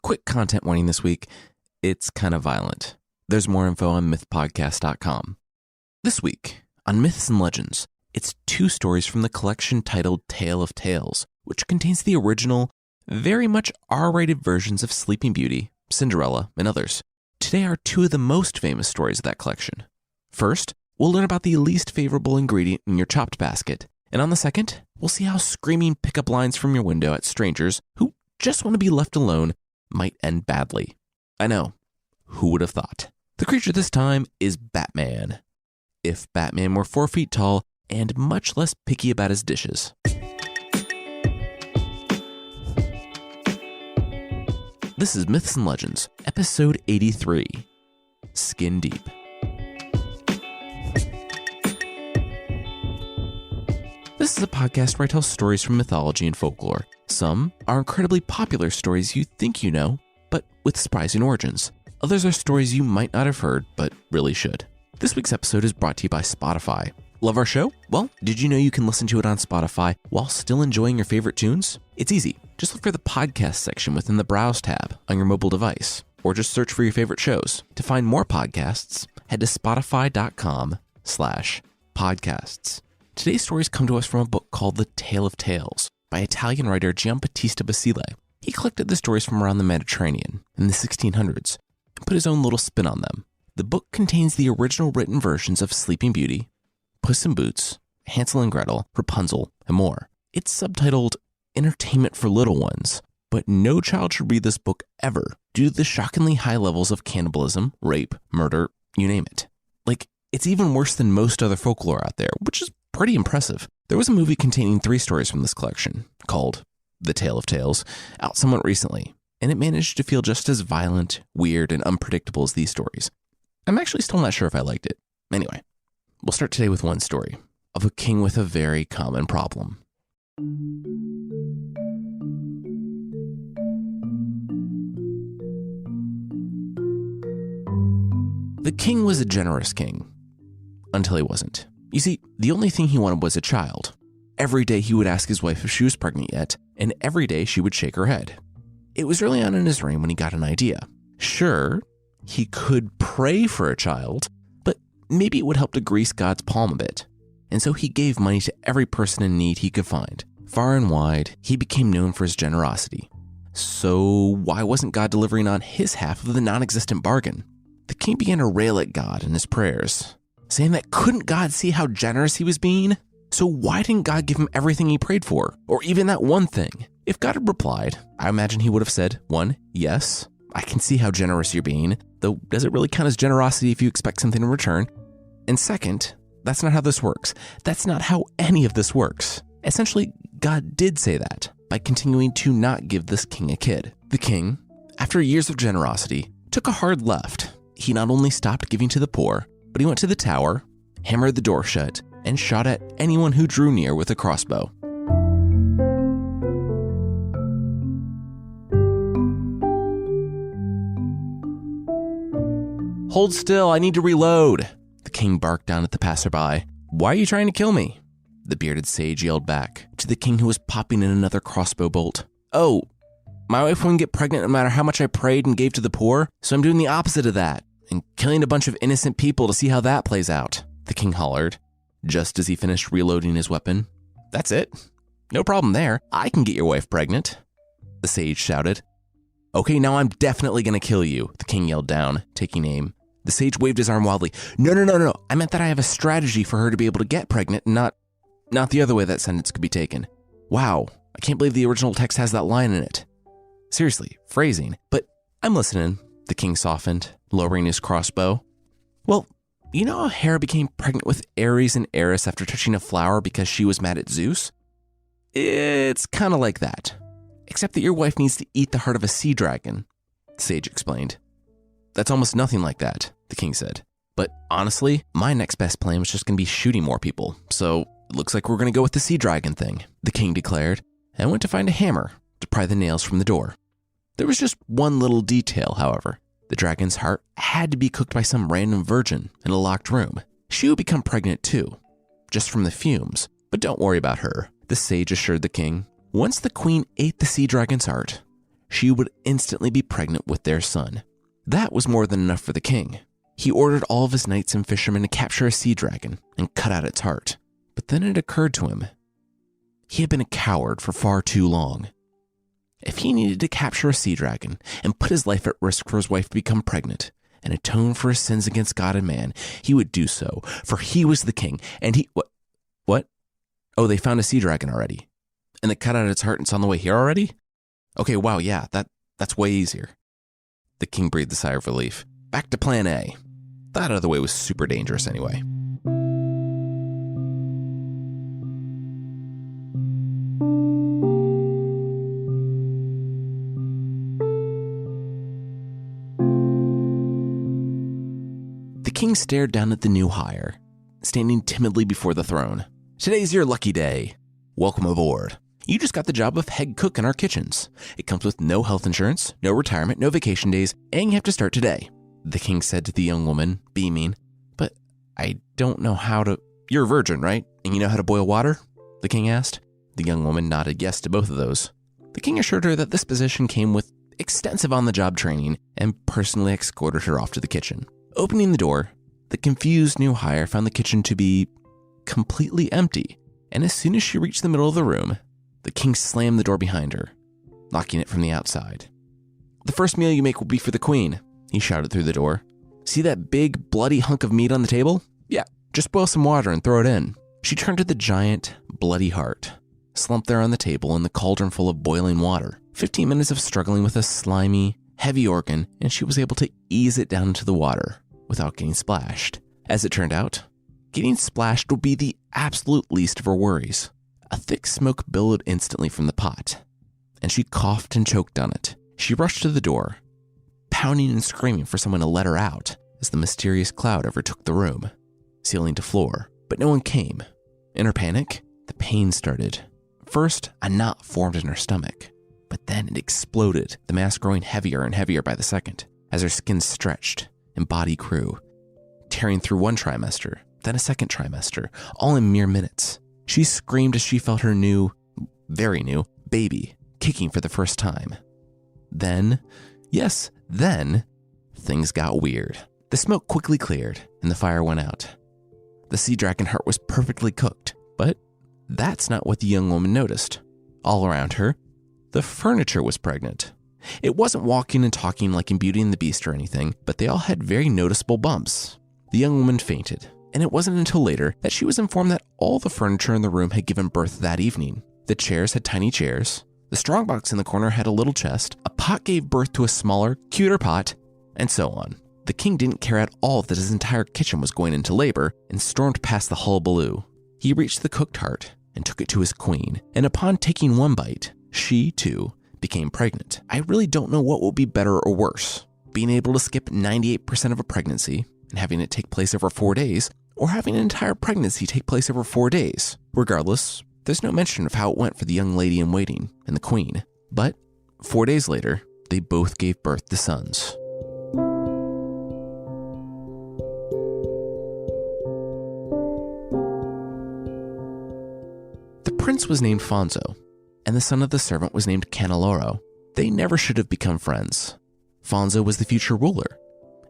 Quick content warning this week. It's kind of violent. There's more info on mythpodcast.com. This week on Myths and Legends, it's 2 stories from the collection titled Tale of Tales, which contains the original, very much R-rated versions of Sleeping Beauty, Cinderella, and others. Today are 2 of the most famous stories of that collection. First, we'll learn about the least favorable ingredient in your chopped basket, and on the second, we'll see how screaming pickup lines from your window at strangers who just want to be left alone might end badly. I know. Who would have thought? The creature this time is Batman. If Batman were 4 feet tall and much less picky about his dishes. This is Myths and Legends, episode 83, Skin Deep. This is a podcast where I tell stories from mythology and folklore. Some are incredibly popular stories you think you know, but with surprising origins. Others are stories you might not have heard, but really should. This week's episode is brought to you by Spotify. Love our show? Well, did you know you can listen to it on Spotify while still enjoying your favorite tunes? It's easy. Just look for the podcast section within the Browse tab on your mobile device, or just search for your favorite shows. To find more podcasts, head to spotify.com/podcasts. Today's stories come to us from a book called The Tale of Tales by Italian writer Giambattista Basile. He collected the stories from around the Mediterranean in the 1600s and put his own little spin on them. The book contains the original written versions of Sleeping Beauty, Puss in Boots, Hansel and Gretel, Rapunzel, and more. It's subtitled Entertainment for Little Ones, but no child should read this book ever due to the shockingly high levels of cannibalism, rape, murder, you name it. It's even worse than most other folklore out there, which is pretty impressive. There was a movie containing 3 stories from this collection, called The Tale of Tales, out somewhat recently, and it managed to feel just as violent, weird, and unpredictable as these stories. I'm actually still not sure if I liked it. Anyway, we'll start today with one story of a king with a very common problem. The king was a generous king, until he wasn't. You see, the only thing he wanted was a child. Every day he would ask his wife if she was pregnant yet, and every day she would shake her head. It was early on in his reign when he got an idea. Sure, he could pray for a child, but maybe it would help to grease God's palm a bit. And so he gave money to every person in need he could find. Far and wide, he became known for his generosity. So why wasn't God delivering on his half of the non-existent bargain? The king began to rail at God in his prayers, saying that couldn't God see how generous he was being? So why didn't God give him everything he prayed for, or even that one thing? If God had replied, I imagine he would have said, 1, yes, I can see how generous you're being, though does it really count as generosity if you expect something in return? And second, that's not how this works. That's not how any of this works. Essentially, God did say that by continuing to not give this king a kid. The king, after years of generosity, took a hard left. He not only stopped giving to the poor, but he went to the tower, hammered the door shut, and shot at anyone who drew near with a crossbow. Hold still, I need to reload, the king barked down at the passerby. Why are you trying to kill me? The bearded sage yelled back to the king who was popping in another crossbow bolt. Oh, my wife wouldn't get pregnant no matter how much I prayed and gave to the poor, so I'm doing the opposite of that and killing a bunch of innocent people to see how that plays out, the king hollered, just as he finished reloading his weapon. That's it. No problem there. I can get your wife pregnant, the sage shouted. Okay, now I'm definitely going to kill you, the king yelled down, taking aim. The sage waved his arm wildly. No. I meant that I have a strategy for her to be able to get pregnant, not the other way that sentence could be taken. Wow, I can't believe the original text has that line in it. Seriously, phrasing. But I'm listening, the king softened, lowering his crossbow. Well, you know how Hera became pregnant with Ares and Eris after touching a flower because she was mad at Zeus? It's kind of like that. Except that your wife needs to eat the heart of a sea dragon, the sage explained. That's almost nothing like that, the king said. But honestly, my next best plan was just going to be shooting more people. So it looks like we're going to go with the sea dragon thing, the king declared, and went to find a hammer to pry the nails from the door. There was just one little detail, however. The dragon's heart had to be cooked by some random virgin in a locked room. She would become pregnant too, just from the fumes. But don't worry about her, the sage assured the king. Once the queen ate the sea dragon's heart, she would instantly be pregnant with their son. That was more than enough for the king. He ordered all of his knights and fishermen to capture a sea dragon and cut out its heart. But then it occurred to him, he had been a coward for far too long. If he needed to capture a sea dragon and put his life at risk for his wife to become pregnant and atone for his sins against God and man, he would do so, for he was the king, and he... What? Oh, they found a sea dragon already. And they cut out its heart and it's on the way here already? Okay, wow, yeah, that's way easier. The king breathed a sigh of relief. Back to plan A. That other way was super dangerous anyway. The king stared down at the new hire, standing timidly before the throne. Today's your lucky day. Welcome aboard. You just got the job of head cook in our kitchens. It comes with no health insurance, no retirement, no vacation days, and you have to start today. The king said to the young woman, beaming. But I don't know how to... You're a virgin, right? And you know how to boil water? The king asked. The young woman nodded yes to both of those. The king assured her that this position came with extensive on-the-job training and personally escorted her off to the kitchen. Opening the door, the confused new hire found the kitchen to be completely empty, and as soon as she reached the middle of the room, the king slammed the door behind her, locking it from the outside. The first meal you make will be for the queen, he shouted through the door. See that big, bloody hunk of meat on the table? Yeah, just boil some water and throw it in. She turned to the giant, bloody heart, slumped there on the table in the cauldron full of boiling water. 15 minutes of struggling with a slimy, heavy organ, and she was able to ease it down into the water without getting splashed. As it turned out, getting splashed would be the absolute least of her worries. A thick smoke billowed instantly from the pot, and she coughed and choked on it. She rushed to the door, pounding and screaming for someone to let her out as the mysterious cloud overtook the room, ceiling to floor. But no one came. In her panic, the pain started. First, a knot formed in her stomach, but then it exploded, the mass growing heavier and heavier by the second, as her skin stretched and body grew, tearing through one trimester, then a second trimester, all in mere minutes. She screamed as she felt her new, very new, baby kicking for the first time. Then, yes, then, things got weird. The smoke quickly cleared and the fire went out. The sea dragon heart was perfectly cooked, but that's not what the young woman noticed. All around her, the furniture was pregnant. It wasn't walking and talking like in Beauty and the Beast or anything, but they all had very noticeable bumps. The young woman fainted, and it wasn't until later that she was informed that all the furniture in the room had given birth that evening. The chairs had tiny chairs, the strongbox in the corner had a little chest, a pot gave birth to a smaller, cuter pot, and so on. The king didn't care at all that his entire kitchen was going into labor and stormed past the hullabaloo. He reached the cooked heart and took it to his queen, and upon taking one bite, she, too, became pregnant. I really don't know what will be better or worse, being able to skip 98% of a pregnancy and having it take place over 4 days, or having an entire pregnancy take place over 4 days. Regardless, there's no mention of how it went for the young lady in waiting and the queen. But 4 days later, they both gave birth to sons. The prince was named Fonzo, and the son of the servant was named Canneloro. They never should have become friends. Fonzo was the future ruler,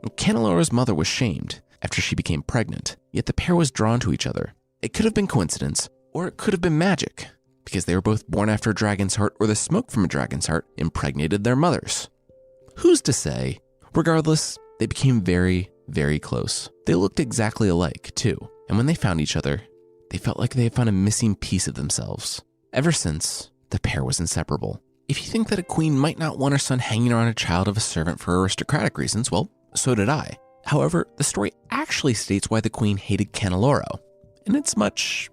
and Canneloro's mother was shamed after she became pregnant, yet the pair was drawn to each other. It could have been coincidence, or it could have been magic, because they were both born after a dragon's heart, or the smoke from a dragon's heart impregnated their mothers. Who's to say? Regardless, they became very, very close. They looked exactly alike, too, and when they found each other, they felt like they had found a missing piece of themselves. Ever since, the pair was inseparable. If you think that a queen might not want her son hanging around a child of a servant for aristocratic reasons, well, so did I. However, the story actually states why the queen hated Canneloro, and it's much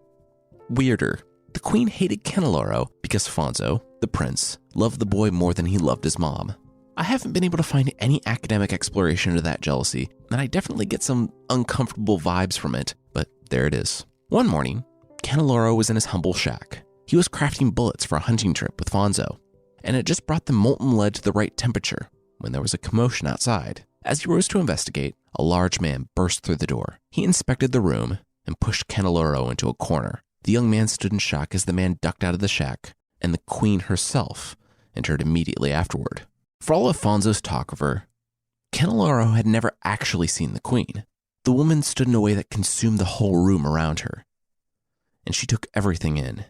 weirder. The queen hated Canneloro because Fonzo, the prince, loved the boy more than he loved his mom. I haven't been able to find any academic exploration into that jealousy, and I definitely get some uncomfortable vibes from it, but there it is. One morning, Canneloro was in his humble shack. He was crafting bullets for a hunting trip with Fonzo, and had just brought the molten lead to the right temperature when there was a commotion outside. As he rose to investigate, a large man burst through the door. He inspected the room and pushed Canneloro into a corner. The young man stood in shock as the man ducked out of the shack, and the queen herself entered immediately afterward. For all of Fonzo's talk of her, Canneloro had never actually seen the queen. The woman stood in a way that consumed the whole room around her, and she took everything in,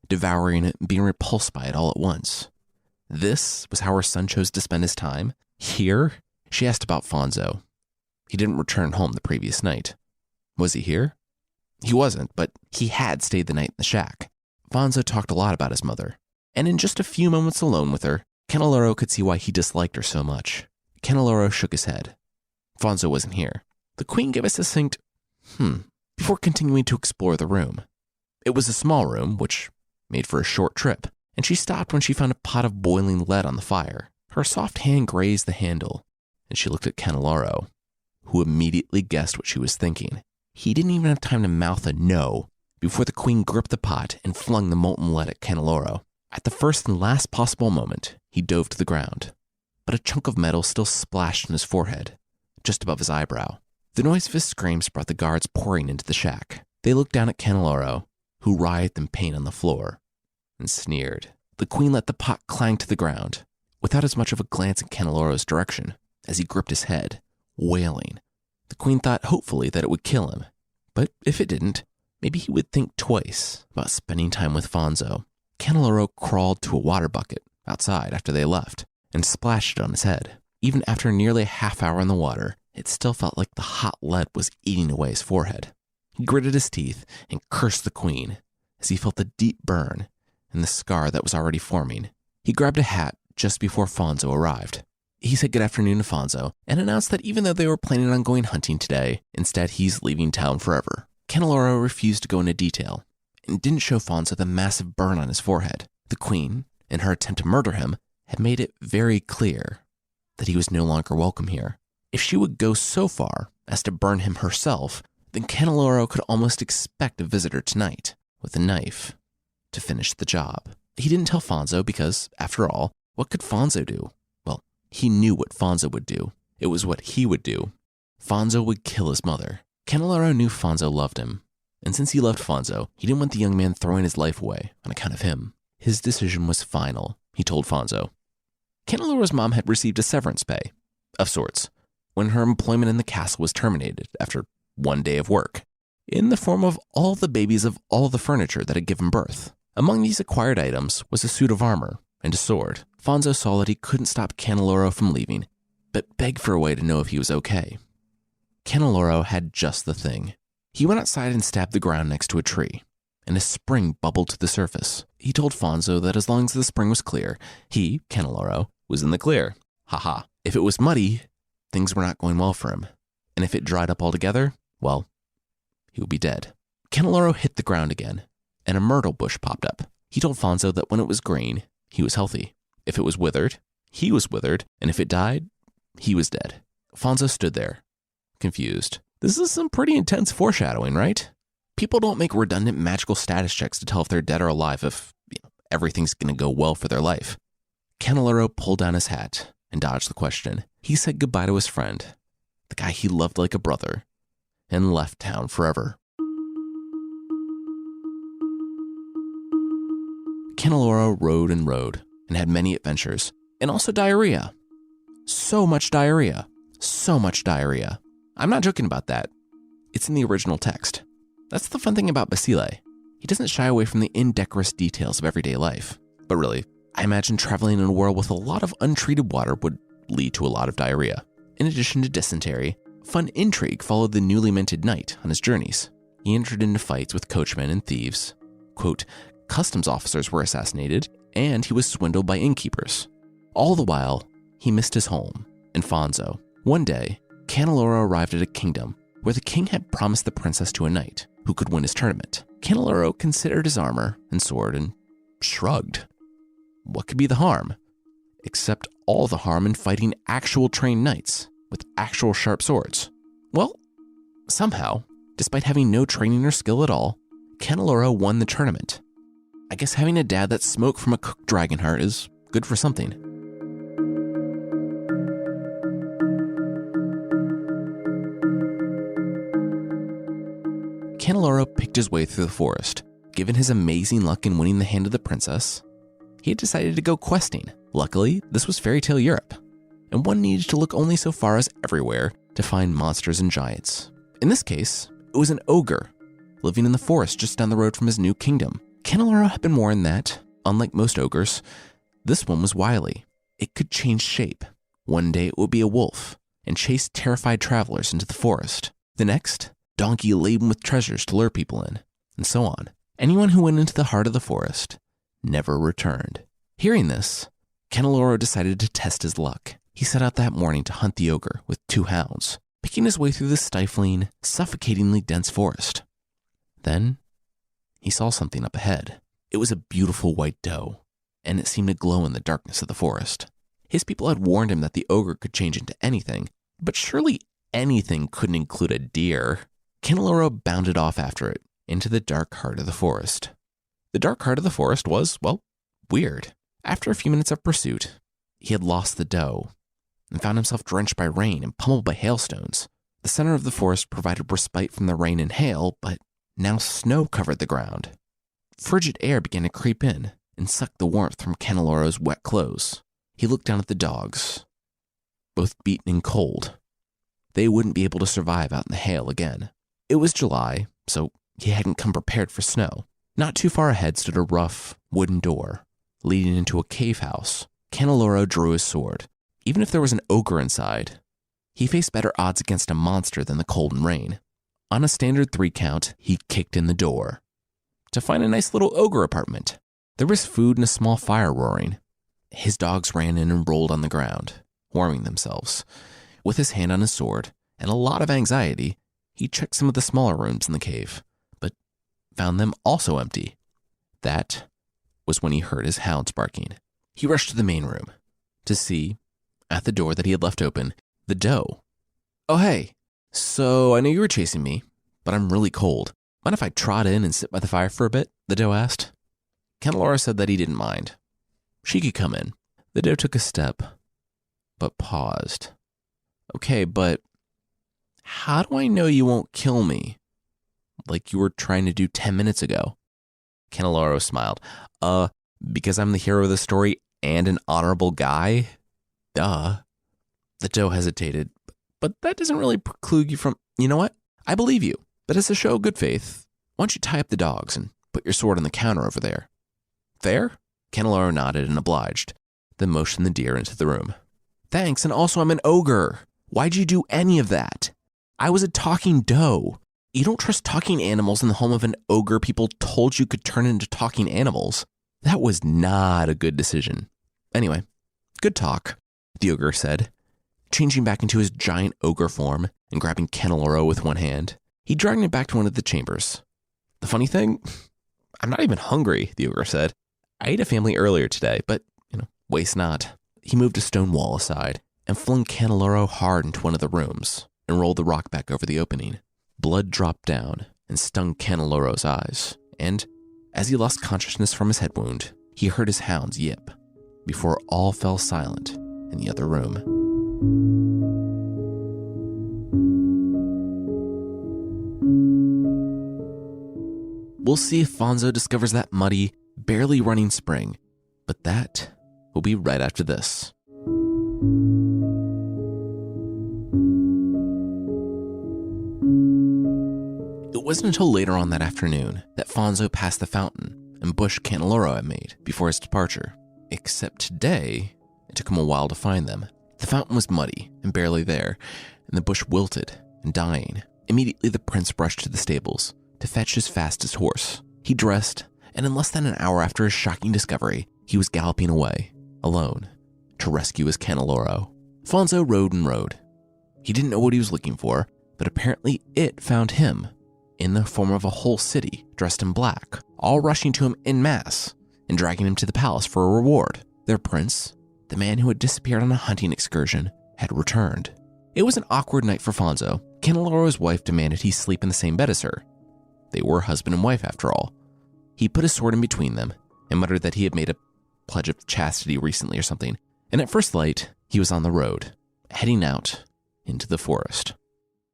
devouring it and being repulsed by it all at once. This was how her son chose to spend his time? Here? She asked about Fonzo. He didn't return home the previous night. Was he here? He wasn't, but he had stayed the night in the shack. Fonzo talked a lot about his mother, and in just a few moments alone with her, Canneloro could see why he disliked her so much. Canneloro shook his head. Fonzo wasn't here. The queen gave a succinct, before continuing to explore the room. It was a small room, which made for a short trip, and she stopped when she found a pot of boiling lead on the fire. Her soft hand grazed the handle, and she looked at Canneloro, who immediately guessed what she was thinking. He didn't even have time to mouth a no before the queen gripped the pot and flung the molten lead at Canneloro. At the first and last possible moment, he dove to the ground, but a chunk of metal still splashed in his forehead, just above his eyebrow. The noise of his screams brought the guards pouring into the shack. They looked down at Canneloro, who writhed in pain on the floor, and sneered. The queen let the pot clang to the ground, without as much of a glance in Canneloro's direction, as he gripped his head, wailing. The queen thought hopefully that it would kill him, but if it didn't, maybe he would think twice about spending time with Fonzo. Canneloro crawled to a water bucket outside after they left and splashed it on his head. Even after nearly a half hour in the water, it still felt like the hot lead was eating away his forehead. He gritted his teeth and cursed the queen as he felt the deep burn and the scar that was already forming. He grabbed a hat just before Fonzo arrived. He said good afternoon to Fonzo and announced that even though they were planning on going hunting today, instead he's leaving town forever. Canneloro refused to go into detail and didn't show Fonzo the massive burn on his forehead. The queen, in her attempt to murder him, had made it very clear that he was no longer welcome here. If she would go so far as to burn him herself, then Canneloro could almost expect a visitor tonight with a knife to finish the job. He didn't tell Fonzo because, after all, what could Fonzo do? Well, he knew what Fonzo would do. It was what he would do. Fonzo would kill his mother. Canneloro knew Fonzo loved him, and since he loved Fonzo, he didn't want the young man throwing his life away on account of him. His decision was final, he told Fonzo. Canneloro's mom had received a severance pay, of sorts, when her employment in the castle was terminated after one day of work, in the form of all the babies of all the furniture that had given birth. Among these acquired items was a suit of armor and a sword. Fonzo saw that he couldn't stop Canneloro from leaving, but begged for a way to know if he was okay. Canneloro had just the thing. He went outside and stabbed the ground next to a tree, and a spring bubbled to the surface. He told Fonzo that as long as the spring was clear, he, Canneloro, was in the clear. Haha. If it was muddy, things were not going well for him. And if it dried up altogether, well, he would be dead. Canneloro hit the ground again, and a myrtle bush popped up. He told Fonzo that when it was green, he was healthy. If it was withered, he was withered, and if it died, he was dead. Fonzo stood there, confused. This is some pretty intense foreshadowing, right? People don't make redundant magical status checks to tell if they're dead or alive if everything's going to go well for their life. Canneloro pulled down his hat and dodged the question. He said goodbye to his friend, the guy he loved like a brother, and left town forever. Canneloro rode and rode and had many adventures, and also diarrhea. So much diarrhea. So much diarrhea. I'm not joking about that. It's in the original text. That's the fun thing about Basile. He doesn't shy away from the indecorous details of everyday life. But really, I imagine traveling in a world with a lot of untreated water would lead to a lot of diarrhea. In addition to dysentery, fun intrigue followed the newly minted knight on his journeys. He entered into fights with coachmen and thieves. Quote, customs officers were assassinated, and he was swindled by innkeepers. All the while, he missed his home in Fonzo. One day, Canneloro arrived at a kingdom where the king had promised the princess to a knight who could win his tournament. Canneloro considered his armor and sword and shrugged. What could be the harm? Except all the harm in fighting actual trained knights with actual sharp swords. Well, somehow, despite having no training or skill at all, Canneloro won the tournament. I guess having a dad that smoked from a cooked dragonheart is good for something. Canneloro picked his way through the forest. Given his amazing luck in winning the hand of the princess, he had decided to go questing. Luckily, this was fairy tale Europe, and one needed to look only so far as everywhere to find monsters and giants. In this case, it was an ogre living in the forest just down the road from his new kingdom. Candeloro had been warned that, unlike most ogres, this one was wily. It could change shape. One day it would be a wolf and chase terrified travelers into the forest. The next, donkey laden with treasures to lure people in, and so on. Anyone who went into the heart of the forest never returned. Hearing this, Candeloro decided to test his luck. He set out that morning to hunt the ogre with 2 hounds, picking his way through the stifling, suffocatingly dense forest. Then, he saw something up ahead. It was a beautiful white doe, and it seemed to glow in the darkness of the forest. His people had warned him that the ogre could change into anything, but surely anything couldn't include a deer. Candeloro bounded off after it, into the dark heart of the forest. The dark heart of the forest was, well, weird. After a few minutes of pursuit, he had lost the doe and found himself drenched by rain and pummeled by hailstones. The center of the forest provided respite from the rain and hail, but now snow covered the ground. Frigid air began to creep in and suck the warmth from Candeloro's wet clothes. He looked down at the dogs, both beaten and cold. They wouldn't be able to survive out in the hail again. It was July, so he hadn't come prepared for snow. Not too far ahead stood a rough, wooden door leading into a cave house. Candeloro drew his sword. Even if there was an ogre inside, he faced better odds against a monster than the cold and rain. On a standard 3 count, he kicked in the door to find a nice little ogre apartment. There was food and a small fire roaring. His dogs ran in and rolled on the ground, warming themselves. With his hand on his sword and a lot of anxiety, he checked some of the smaller rooms in the cave, but found them also empty. That was when he heard his hounds barking. He rushed to the main room to see, at the door that he had left open, the doe. "Oh, hey, so I know you were chasing me, but I'm really cold. Mind if I trot in and sit by the fire for a bit?" the doe asked. Candeloro said that he didn't mind. She could come in. The doe took a step, but paused. "Okay, but how do I know you won't kill me, like you were trying to do 10 minutes ago?" Candeloro smiled. Because I'm the hero of the story and an honorable guy? Duh." The doe hesitated. "But that doesn't really preclude you from..." "You know what? I believe you. But as a show of good faith, why don't you tie up the dogs and put your sword on the counter over there?" "Fair?" Candeloro nodded and obliged, then motioned the deer into the room. "Thanks, and also I'm an ogre. Why'd you do any of that? I was a talking doe. You don't trust talking animals in the home of an ogre people told you could turn into talking animals. That was not a good decision. Anyway, good talk," the ogre said, changing back into his giant ogre form and grabbing Candeloro with one hand. He dragged him back to one of the chambers. "The funny thing, I'm not even hungry," the ogre said. "I ate a family earlier today, but, waste not." He moved a stone wall aside and flung Candeloro hard into one of the rooms and rolled the rock back over the opening. Blood dropped down and stung Candeloro's eyes, and as he lost consciousness from his head wound, he heard his hounds yip before all fell silent in the other room. We'll see if Fonzo discovers that muddy, barely running spring, but that will be right after this. It wasn't until later on that afternoon that Fonzo passed the fountain and bush Candeloro had made before his departure. Except today, it took him a while to find them. The fountain was muddy and barely there, and the bush wilted and dying. Immediately the prince rushed to the stables to fetch his fastest horse. He dressed, and in less than an hour after his shocking discovery, he was galloping away, alone, to rescue his Candeloro. Fonzo rode and rode. He didn't know what he was looking for, but apparently it found him, in the form of a whole city dressed in black, all rushing to him en masse and dragging him to the palace for a reward. Their prince, the man who had disappeared on a hunting excursion, had returned. It was an awkward night for Fonzo. Candeloro's wife demanded he sleep in the same bed as her. They were husband and wife after all. He put his sword in between them and muttered that he had made a pledge of chastity recently or something, and at first light, he was on the road, heading out into the forest.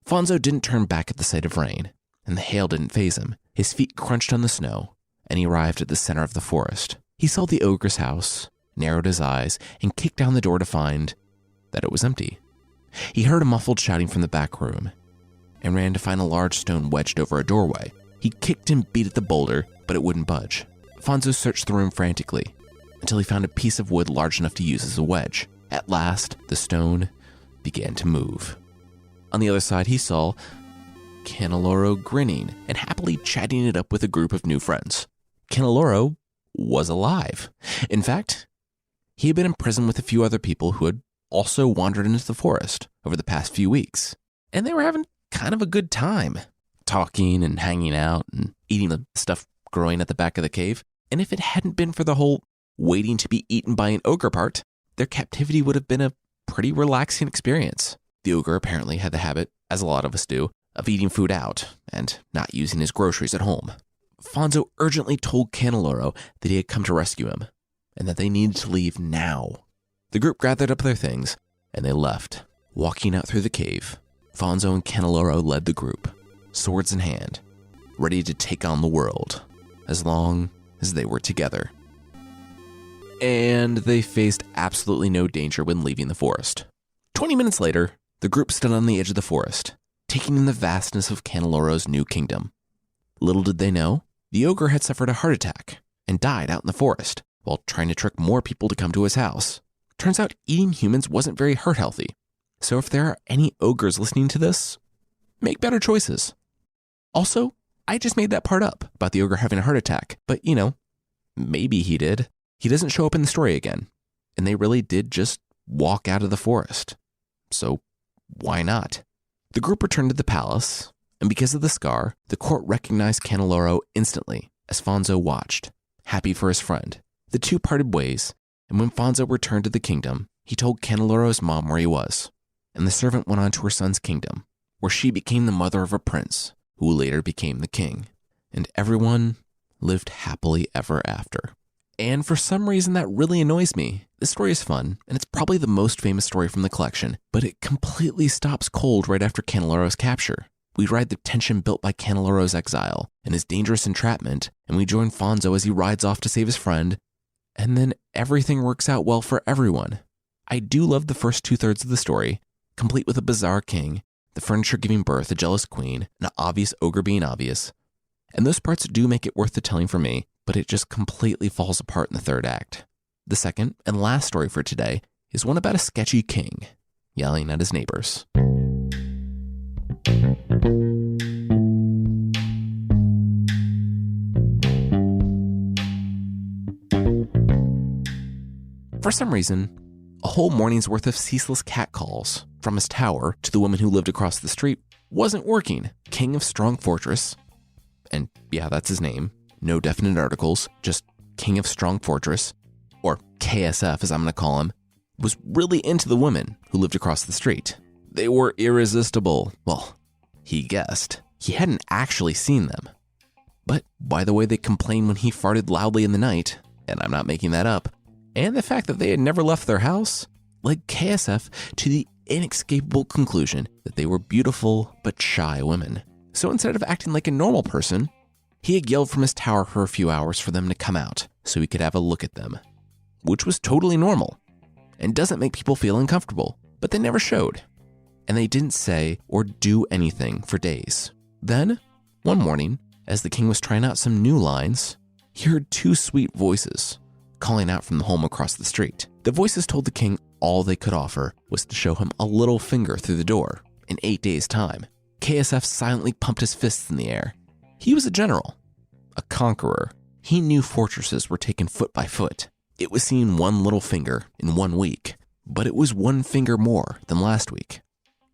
Fonzo didn't turn back at the sight of rain, and the hail didn't faze him. His feet crunched on the snow, and he arrived at the center of the forest. He saw the ogre's house narrowed his eyes, and kicked down the door to find that it was empty. He heard a muffled shouting from the back room and ran to find a large stone wedged over a doorway. He kicked and beat at the boulder, but it wouldn't budge. Fonzo searched the room frantically until he found a piece of wood large enough to use as a wedge. At last, the stone began to move. On the other side, he saw Canneloro grinning and happily chatting it up with a group of new friends. Canneloro was alive. In fact, he had been in prison with a few other people who had also wandered into the forest over the past few weeks, and they were having kind of a good time, talking and hanging out and eating the stuff growing at the back of the cave. And if it hadn't been for the whole waiting to be eaten by an ogre part, their captivity would have been a pretty relaxing experience. The ogre apparently had the habit, as a lot of us do, of eating food out and not using his groceries at home. Fonzo urgently told Canneloro that he had come to rescue him and that they needed to leave now. The group gathered up their things and they left. Walking out through the cave, Fonzo and Canneloro led the group, swords in hand, ready to take on the world as long as they were together. And they faced absolutely no danger when leaving the forest. 20 minutes later, the group stood on the edge of the forest, taking in the vastness of Canneloro's new kingdom. Little did they know, the ogre had suffered a heart attack and died out in the forest while trying to trick more people to come to his house. Turns out eating humans wasn't very heart healthy. So if there are any ogres listening to this, make better choices. Also, I just made that part up about the ogre having a heart attack, but maybe he did. He doesn't show up in the story again, and they really did just walk out of the forest. So why not? The group returned to the palace, and because of the scar, the court recognized Canneloro instantly as Fonzo watched, happy for his friend. The two parted ways, and when Fonzo returned to the kingdom, he told Canneloro's mom where he was, and the servant went on to her son's kingdom, where she became the mother of a prince, who later became the king, and everyone lived happily ever after. And for some reason that really annoys me. This story is fun, and it's probably the most famous story from the collection, but it completely stops cold right after Canneloro's capture. We ride the tension built by Canneloro's exile and his dangerous entrapment, and we join Fonzo as he rides off to save his friend, and then everything works out well for everyone. I do love the first 2/3 of the story, complete with a bizarre king, the furniture giving birth, a jealous queen, an obvious ogre being obvious, and those parts do make it worth the telling for me, but it just completely falls apart in the third act. The second and last story for today is one about a sketchy king yelling at his neighbors. For some reason, a whole morning's worth of ceaseless catcalls from his tower to the woman who lived across the street wasn't working. King of Strong Fortress, and yeah, that's his name, no definite articles, just King of Strong Fortress, or KSF as I'm going to call him, was really into the women who lived across the street. They were irresistible. Well, he guessed. He hadn't actually seen them. But by the way they complained when he farted loudly in the night, and I'm not making that up, and the fact that they had never left their house, led KSF to the inescapable conclusion that they were beautiful but shy women. So instead of acting like a normal person, he had yelled from his tower for a few hours for them to come out so he could have a look at them, which was totally normal and doesn't make people feel uncomfortable, but they never showed. And they didn't say or do anything for days. Then, one morning, as the king was trying out some new lines, he heard two sweet voices calling out from the home across the street. The voices told the king all they could offer was to show him a little finger through the door in 8 days' time. KSF silently pumped his fists in the air. He was a general, a conqueror. He knew fortresses were taken foot by foot. It was seeing one little finger in 1 week, but it was one finger more than last week.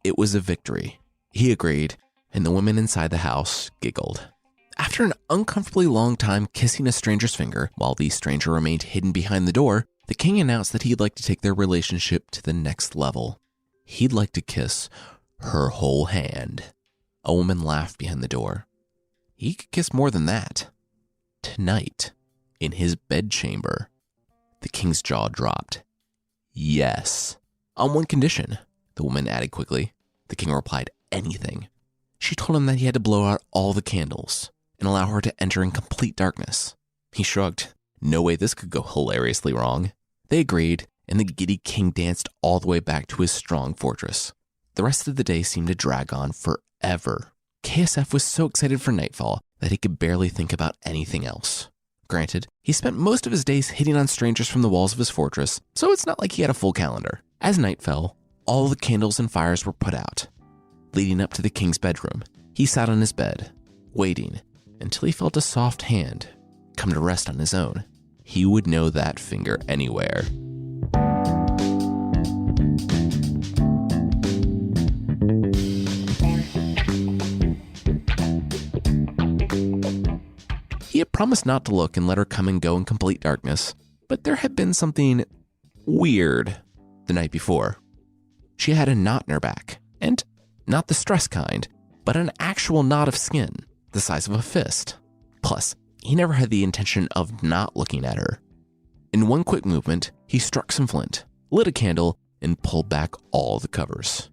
It was a victory. He agreed, and the women inside the house giggled. After an uncomfortably long time kissing a stranger's finger, while the stranger remained hidden behind the door, the king announced that he'd like to take their relationship to the next level. He'd like to kiss her whole hand. A woman laughed behind the door. He could kiss more than that. Tonight, in his bedchamber. The king's jaw dropped. Yes. On one condition, the woman added quickly. The king replied, anything. She told him that he had to blow out all the candles and allow her to enter in complete darkness. He shrugged. No way this could go hilariously wrong. They agreed, and the giddy king danced all the way back to his strong fortress. The rest of the day seemed to drag on forever. KSF was so excited for nightfall that he could barely think about anything else. Granted, he spent most of his days hitting on strangers from the walls of his fortress, so it's not like he had a full calendar. As night fell, all the candles and fires were put out. Leading up to the king's bedroom, he sat on his bed, waiting until he felt a soft hand come to rest on his own. He would know that finger anywhere. He had promised not to look and let her come and go in complete darkness, but there had been something weird the night before. She had a knot in her back, and not the stress kind, but an actual knot of skin, the size of a fist. Plus, he never had the intention of not looking at her. In one quick movement, he struck some flint, lit a candle, and pulled back all the covers.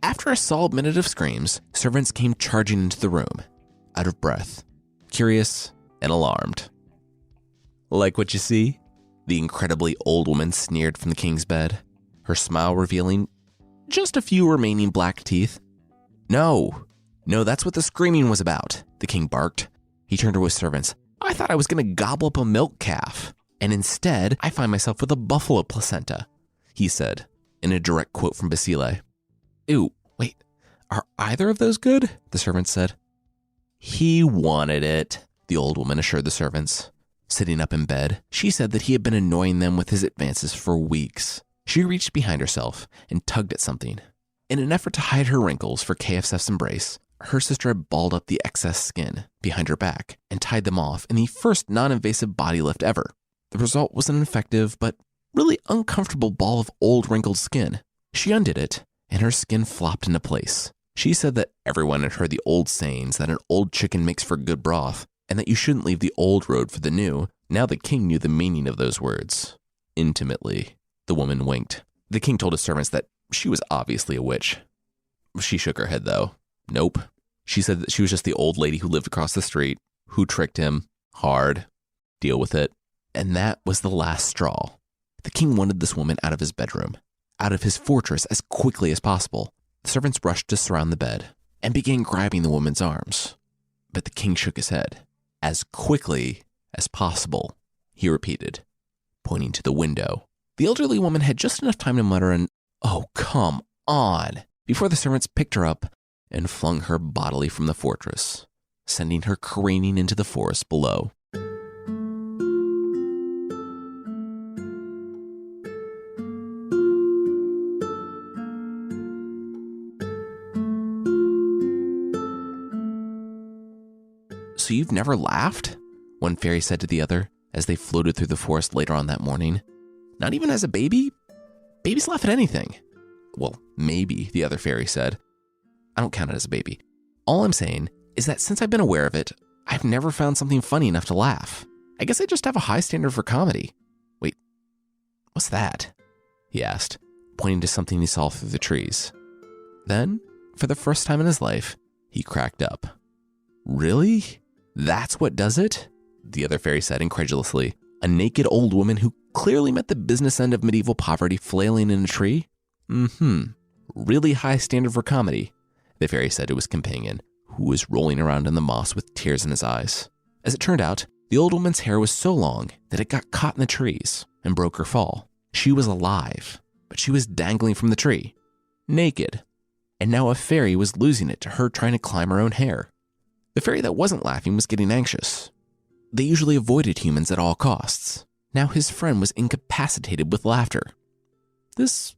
After a solid minute of screams, servants came charging into the room, out of breath, curious, and alarmed. "Like what you see?" the incredibly old woman sneered from the king's bed, her smile revealing just a few remaining black teeth. No, that's what the screaming was about," the king barked. He turned to his servants. "I thought I was going to gobble up a milk calf, and instead I find myself with a buffalo placenta," he said, in a direct quote from Basile. "Ew, wait, are either of those good?" the servants said. "He wanted it," the old woman assured the servants. Sitting up in bed, she said that he had been annoying them with his advances for weeks. She reached behind herself and tugged at something. In an effort to hide her wrinkles for KFSF's embrace, her sister had balled up the excess skin behind her back and tied them off in the first non-invasive body lift ever. The result was an effective but really uncomfortable ball of old wrinkled skin. She undid it, and her skin flopped into place. She said that everyone had heard the old sayings that an old chicken makes for good broth, and that you shouldn't leave the old road for the new. Now the king knew the meaning of those words. Intimately, the woman winked. The king told his servants that she was obviously a witch. She shook her head, though. Nope. She said that she was just the old lady who lived across the street, who tricked him hard. Deal with it. And that was the last straw. The king wanted this woman out of his bedroom, out of his fortress as quickly as possible. The servants rushed to surround the bed and began grabbing the woman's arms. But the king shook his head. "As quickly as possible," he repeated, pointing to the window. The elderly woman had just enough time to mutter an, "Oh, come on," before the servants picked her up and flung her bodily from the fortress, sending her careening into the forest below. "So you've never laughed?" one fairy said to the other as they floated through the forest later on that morning. "Not even as a baby? Babies laugh at anything." "Well, maybe," the other fairy said. "I don't count it as a baby. All I'm saying is that since I've been aware of it, I've never found something funny enough to laugh. I guess I just have a high standard for comedy." "Wait, what's that?" he asked, pointing to something he saw through the trees. Then, for the first time in his life, he cracked up. "Really? That's what does it?" the other fairy said incredulously. "A naked old woman who clearly met the business end of medieval poverty flailing in a tree? Really high standard for comedy," the fairy said to his companion, who was rolling around in the moss with tears in his eyes. As it turned out, the old woman's hair was so long that it got caught in the trees and broke her fall. She was alive, but she was dangling from the tree, naked, and now a fairy was losing it to her trying to climb her own hair. The fairy that wasn't laughing was getting anxious. They usually avoided humans at all costs. Now his friend was incapacitated with laughter. This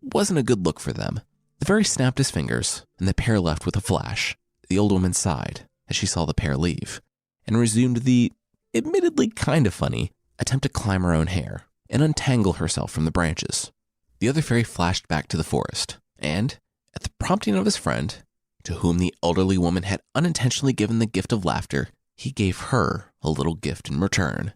wasn't a good look for them. The fairy snapped his fingers, and the pair left with a flash. The old woman sighed as she saw the pair leave, and resumed the, admittedly kind of funny, attempt to climb her own hair and untangle herself from the branches. The other fairy flashed back to the forest, and, at the prompting of his friend, to whom the elderly woman had unintentionally given the gift of laughter, he gave her a little gift in return.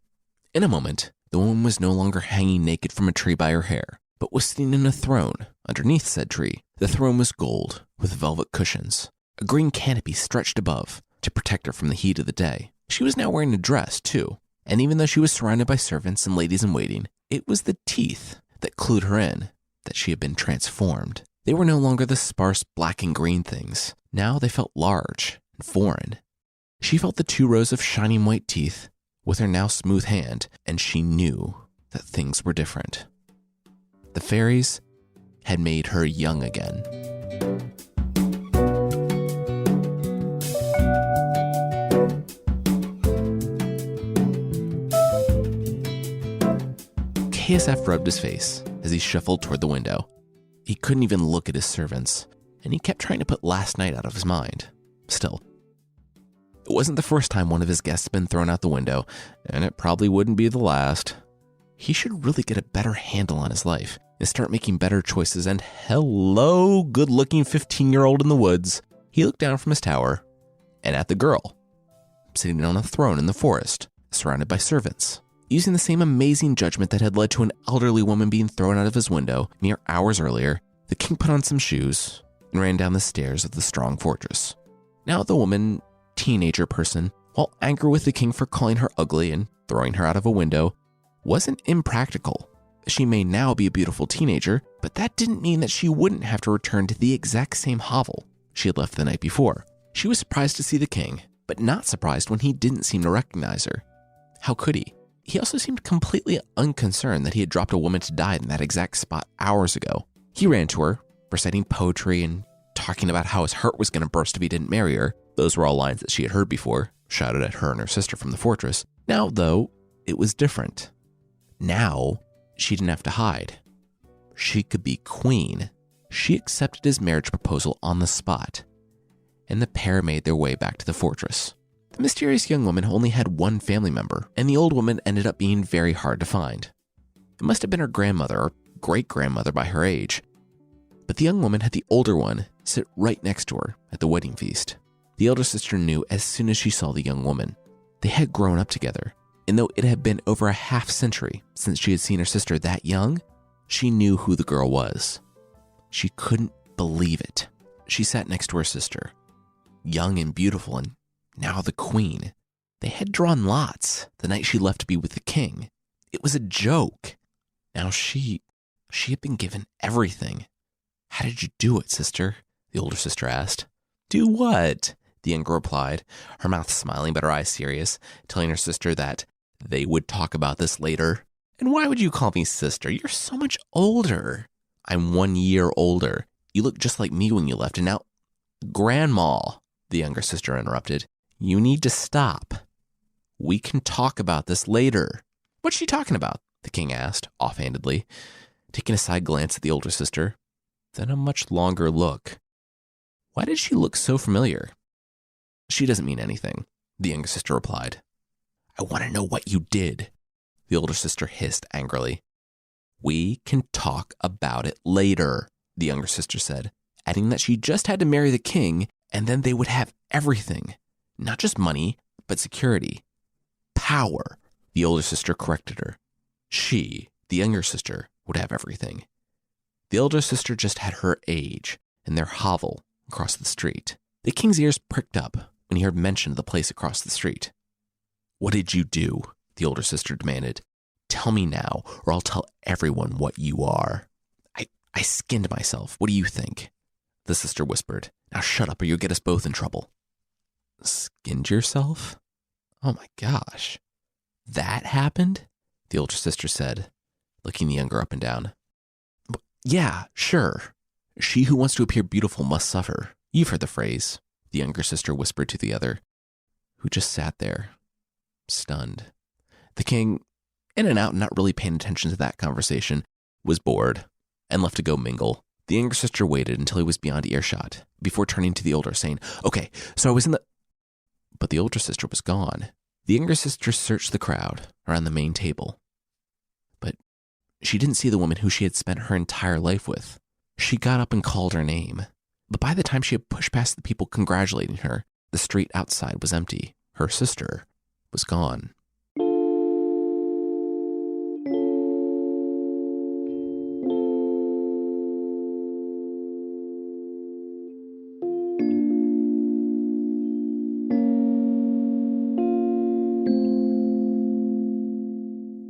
In a moment, the woman was no longer hanging naked from a tree by her hair, but was sitting in a throne underneath said tree. The throne was gold, with velvet cushions. A green canopy stretched above to protect her from the heat of the day. She was now wearing a dress, too, and even though she was surrounded by servants and ladies in waiting, It was the teeth that clued her in that she had been transformed. They were no longer the sparse black and green things. Now they felt large and foreign. She felt the 2 rows of shining white teeth with her now smooth hand, and she knew that things were different. The fairies had made her young again. KSF rubbed his face as he shuffled toward the window. He couldn't even look at his servants, and he kept trying to put last night out of his mind. Still, it wasn't the first time one of his guests had been thrown out the window, and it probably wouldn't be the last. He should really get a better handle on his life and start making better choices. And hello, good-looking 15-year-old in the woods. He looked down from his tower and at the girl, sitting on a throne in the forest, surrounded by servants. Using the same amazing judgment that had led to an elderly woman being thrown out of his window mere hours earlier, the king put on some shoes and ran down the stairs of the strong fortress. Now the woman, teenager person, while angry with the king for calling her ugly and throwing her out of a window, wasn't impractical. She may now be a beautiful teenager, but that didn't mean that she wouldn't have to return to the exact same hovel she had left the night before. She was surprised to see the king, but not surprised when he didn't seem to recognize her. How could he? He also seemed completely unconcerned that he had dropped a woman to die in that exact spot hours ago. He ran to her, reciting poetry and talking about how his heart was going to burst if he didn't marry her. Those were all lines that she had heard before, shouted at her and her sister from the fortress. Now, though, it was different. Now, she didn't have to hide. She could be queen. She accepted his marriage proposal on the spot, and the pair made their way back to the fortress. The mysterious young woman only had one family member, and the old woman ended up being very hard to find. It must have been her grandmother or great-grandmother by her age, but the young woman had the older one sit right next to her at the wedding feast. The elder sister knew as soon as she saw the young woman. They had grown up together, and though it had been over a half-century since she had seen her sister that young, she knew who the girl was. She couldn't believe it. She sat next to her sister, young and beautiful, and now the queen. They had drawn lots the night she left to be with the king. It was a joke. Now she had been given everything. How did you do it, sister? The older sister asked. Do what? The younger replied, her mouth smiling but her eyes serious, telling her sister that they would talk about this later. And why would you call me sister? You're so much older. I'm 1 year older. You look just like me when you left, and now... Grandma, the younger sister interrupted. You need to stop. We can talk about this later. What's she talking about? The king asked, offhandedly, taking a side glance at the older sister, then a much longer look. Why did she look so familiar? She doesn't mean anything, the younger sister replied. I want to know what you did, the older sister hissed angrily. We can talk about it later, the younger sister said, adding that she just had to marry the king and then they would have everything. Not just money, but security. Power, the older sister corrected her. She, the younger sister, would have everything. The older sister just had her age and their hovel across the street. The king's ears pricked up when he heard mention of the place across the street. What did you do? The older sister demanded. Tell me now, or I'll tell everyone what you are. I skinned myself. What do you think? The sister whispered. Now shut up or you'll get us both in trouble. Skinned yourself? Oh my gosh. That happened? The older sister said, looking the younger up and down. Yeah, sure. She who wants to appear beautiful must suffer. You've heard the phrase, the younger sister whispered to the other, who just sat there, stunned. The king, in and out and not really paying attention to that conversation, was bored and left to go mingle. The younger sister waited until he was beyond earshot before turning to the older, saying, Okay, so I was in the... But the older sister was gone. The younger sister searched the crowd around the main table. But she didn't see the woman who she had spent her entire life with. She got up and called her name. But by the time she had pushed past the people congratulating her, the street outside was empty. Her sister was gone.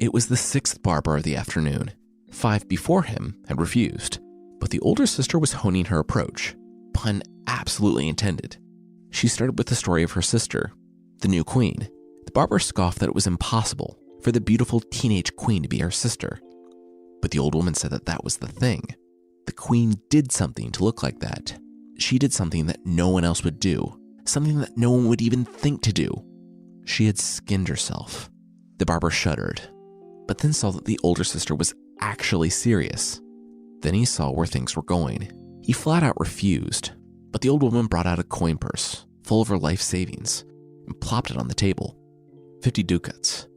It was the sixth barber of the afternoon. 5 before him had refused, but the older sister was honing her approach. Pun absolutely intended. She started with the story of her sister, the new queen. The barber scoffed that it was impossible for the beautiful teenage queen to be her sister. But the old woman said that that was the thing. The queen did something to look like that. She did something that no one else would do, something that no one would even think to do. She had skinned herself. The barber shuddered, but then saw that the older sister was actually serious. Then he saw where things were going. He flat out refused, but the old woman brought out a coin purse full of her life savings and plopped it on the table. 50 ducats.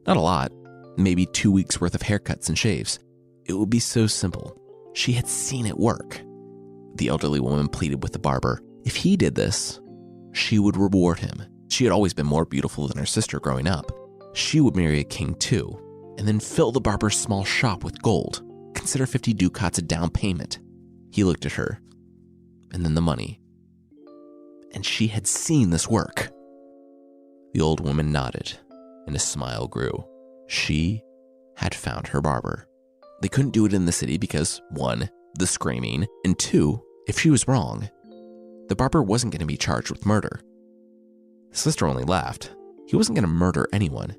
Not a lot, maybe 2 weeks worth of haircuts and shaves. It would be so simple. She had seen it work. The elderly woman pleaded with the barber. If he did this, she would reward him. She had always been more beautiful than her sister growing up. She would marry a king too, and then fill the barber's small shop with gold. Consider 50 ducats a down payment. He looked at her, and then the money. And she had seen this work. The old woman nodded, and a smile grew. She had found her barber. They couldn't do it in the city because, 1, the screaming, and 2, if she was wrong, the barber wasn't going to be charged with murder. The sister only laughed. He wasn't going to murder anyone.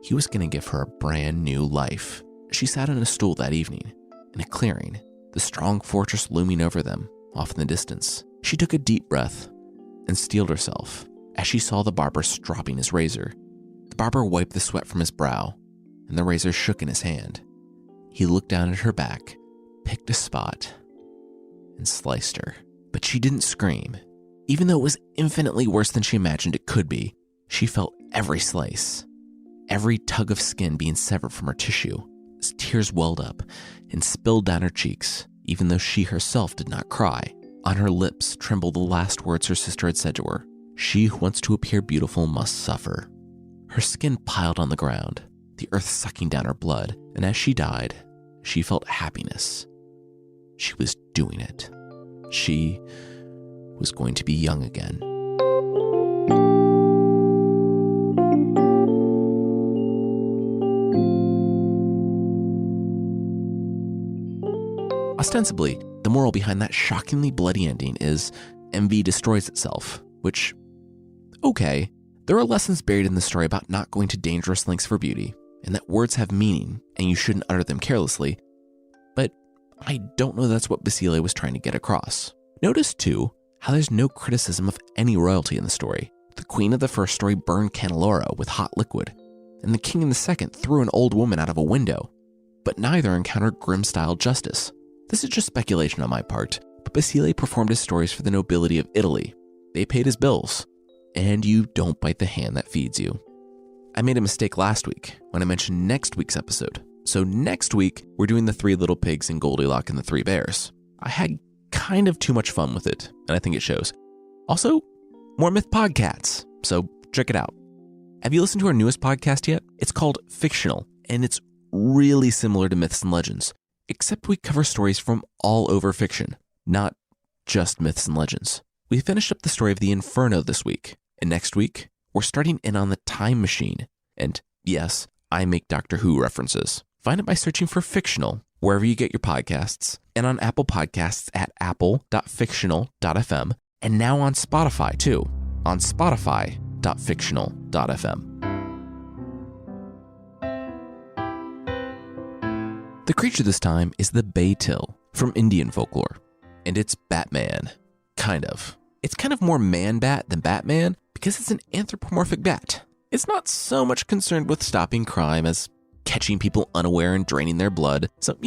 He was going to give her a brand new life. She sat on a stool that evening, in a clearing, the strong fortress looming over them, off in the distance. She took a deep breath and steeled herself as she saw the barber stropping his razor. The barber wiped the sweat from his brow, and the razor shook in his hand. He looked down at her back, picked a spot, and sliced her. But she didn't scream. Even though it was infinitely worse than she imagined it could be, she felt every slice, every tug of skin being severed from her tissue, as tears welled up and spilled down her cheeks, even though she herself did not cry. On her lips trembled the last words her sister had said to her. She who wants to appear beautiful must suffer. Her skin piled on the ground, the earth sucking down her blood, and as she died, she felt happiness. She was doing it. She was going to be young again. Ostensibly, the moral behind that shockingly bloody ending is envy destroys itself, which, okay, there are lessons buried in the story about not going to dangerous lengths for beauty, and that words have meaning and you shouldn't utter them carelessly, but I don't know that's what Basile was trying to get across. Notice, too, how there's no criticism of any royalty in the story. The queen of the first story burned Candeloro with hot liquid, and the king in the second threw an old woman out of a window, but neither encountered grim-style justice. This is just speculation on my part, but Basile performed his stories for the nobility of Italy. They paid his bills, and you don't bite the hand that feeds you. I made a mistake last week when I mentioned next week's episode. So next week, we're doing the 3 Little Pigs and Goldilocks and the 3 Bears. I had kind of too much fun with it, and I think it shows. Also, more myth podcasts, so check it out. Have you listened to our newest podcast yet? It's called Fictional, and it's really similar to Myths and Legends, except we cover stories from all over fiction, not just myths and legends. We finished up the story of the Inferno this week, and next week, we're starting in on the Time Machine. And yes, I make Doctor Who references. Find it by searching for Fictional wherever you get your podcasts, and on Apple Podcasts at apple.fictional.fm, and now on Spotify too, on spotify.fictional.fm. The creature this time is the Bay-Till from Indian folklore, and it's Batman, kind of. It's kind of more man-bat than Batman because it's an anthropomorphic bat. It's not so much concerned with stopping crime as catching people unaware and draining their blood, so,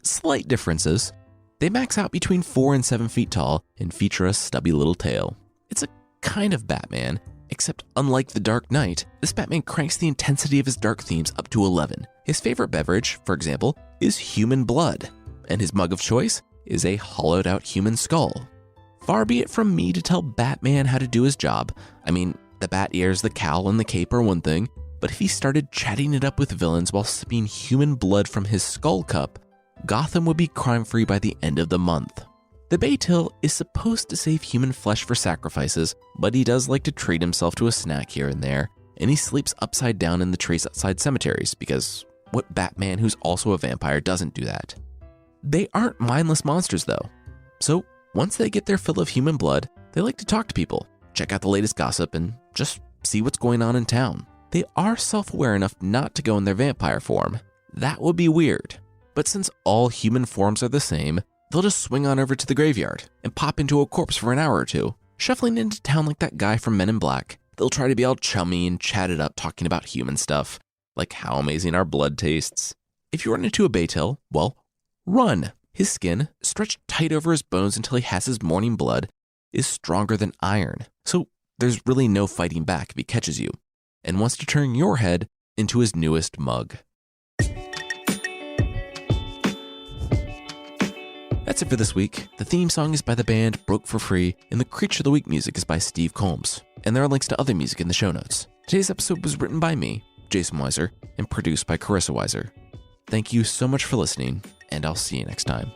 slight differences. They max out between 4 and 7 feet tall and feature a stubby little tail. It's a kind of Batman, except unlike the Dark Knight, this Batman cranks the intensity of his dark themes up to 11. His favorite beverage, for example, is human blood, and his mug of choice is a hollowed out human skull. Far be it from me to tell Batman how to do his job. I mean, the bat ears, the cowl, and the cape are one thing, but if he started chatting it up with villains while sipping human blood from his skull cup, Gotham would be crime-free by the end of the month. The Bay-Till is supposed to save human flesh for sacrifices, but he does like to treat himself to a snack here and there, and he sleeps upside down in the trees outside cemeteries because what Batman who's also a vampire doesn't do that? They aren't mindless monsters though. So once they get their fill of human blood, they like to talk to people, check out the latest gossip, and just see what's going on in town. They are self-aware enough not to go in their vampire form. That would be weird. But since all human forms are the same, they'll just swing on over to the graveyard and pop into a corpse for an hour or two, shuffling into town like that guy from Men in Black. They'll try to be all chummy and chat it up talking about human stuff, like how amazing our blood tastes. If you run into a Baytail, well, run. His skin, stretched tight over his bones until he has his morning blood, is stronger than iron. So there's really no fighting back if he catches you and wants to turn your head into his newest mug. That's it for this week. The theme song is by the band Broke for Free, and the Creature of the Week music is by Steve Combs. And there are links to other music in the show notes. Today's episode was written by me, Jason Weiser, and produced by Carissa Weiser. Thank you so much for listening, and I'll see you next time.